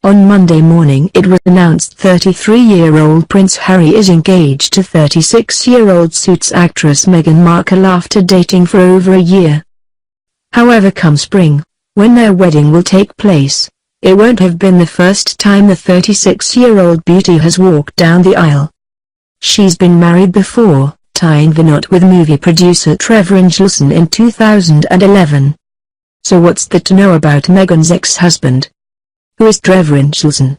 On Monday morning it was announced 33-year-old Prince Harry is engaged to 36-year-old Suits actress Meghan Markle after dating for over a year. However, come spring, when their wedding will take place, it won't have been the first time the 36-year-old beauty has walked down the aisle. She's been married before, tying the knot with movie producer Trevor Inchelson in 2011. So what's there to know about Meghan's ex-husband? Who is Trevor Inchelson?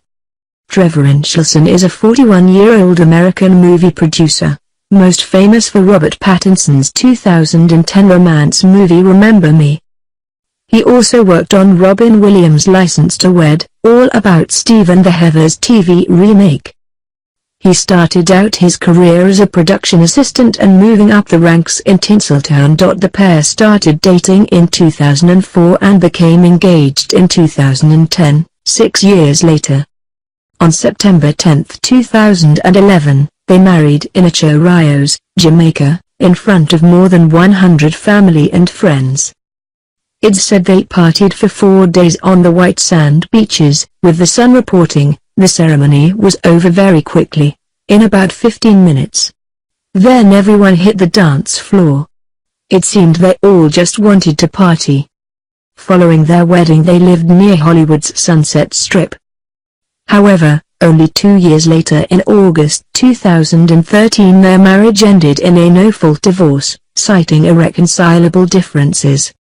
Trevor Inchelson is a 41-year-old American movie producer, most famous for Robert Pattinson's 2010 romance movie Remember Me. He also worked on Robin Williams' License to Wed, all about Steve and the Heathers TV remake. He started out his career as a production assistant and moving up the ranks in Tinseltown. The pair started dating in 2004 and became engaged in 2010, 6 years later. On September 10, 2011, they married in Chorrillos, Jamaica, in front of more than 100 family and friends. It's said they partied for 4 days on the white sand beaches, with The Sun reporting, the ceremony was over very quickly, in about 15 minutes. Then everyone hit the dance floor. It seemed they all just wanted to party. Following their wedding they lived near Hollywood's Sunset Strip. However, only 2 years later in August 2013 their marriage ended in a no-fault divorce, citing irreconcilable differences.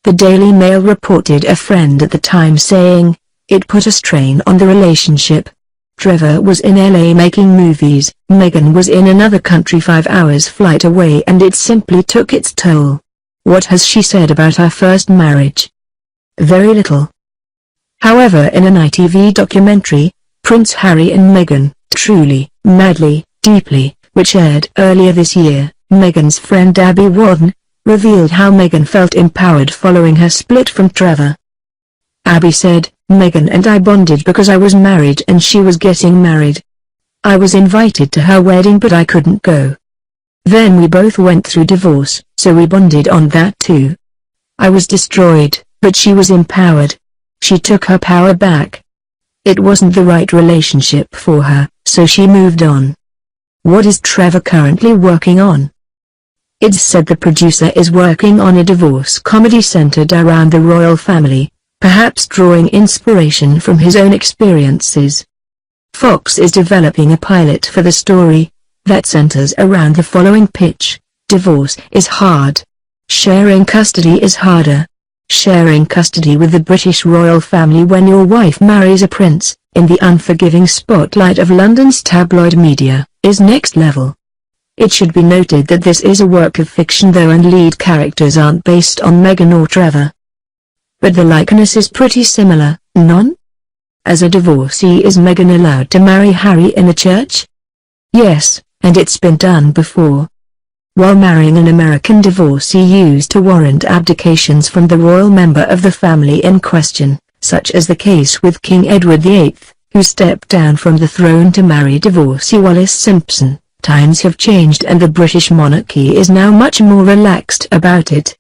The Daily Mail reported a friend at the time saying, "It put a strain on the relationship. Trevor was in LA making movies, Meghan was in another country 5 hours flight away, and it simply took its toll. What has she said about our first marriage? Very little." However, in an ITV documentary, Prince Harry and Meghan, Truly, Madly, Deeply, which aired earlier this year, Meghan's friend Abby Warden revealed how Meghan felt empowered following her split from Trevor. Abby said, "Meghan and I bonded because I was married and she was getting married. I was invited to her wedding but I couldn't go. Then we both went through divorce, so we bonded on that too. I was destroyed, but she was empowered. She took her power back. It wasn't the right relationship for her, so she moved on." What is Trevor currently working on? It's said the producer is working on a divorce comedy centered around the royal family, perhaps drawing inspiration from his own experiences. Fox is developing a pilot for the story that centers around the following pitch: divorce is hard. Sharing custody is harder. Sharing custody with the British royal family when your wife marries a prince, in the unforgiving spotlight of London's tabloid media, is next level. It should be noted that this is a work of fiction though, and lead characters aren't based on Meghan or Trevor. But the likeness is pretty similar, non? As a divorcee, is Meghan allowed to marry Harry in a church? Yes, and it's been done before. While marrying an American divorcee used to warrant abdications from the royal member of the family in question, such as the case with King Edward VIII, who stepped down from the throne to marry divorcee Wallis Simpson. Times have changed and the British monarchy is now much more relaxed about it.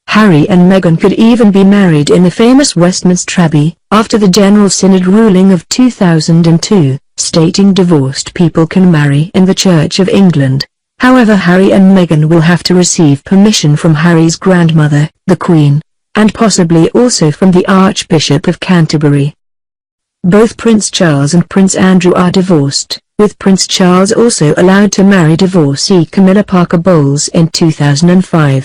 Harry and Meghan could even be married in the famous Westminster Abbey, after the General Synod ruling of 2002, stating divorced people can marry in the Church of England. However, Harry and Meghan will have to receive permission from Harry's grandmother, the Queen, and possibly also from the Archbishop of Canterbury. Both Prince Charles and Prince Andrew are divorced, with Prince Charles also allowed to marry divorcee Camilla Parker Bowles in 2005.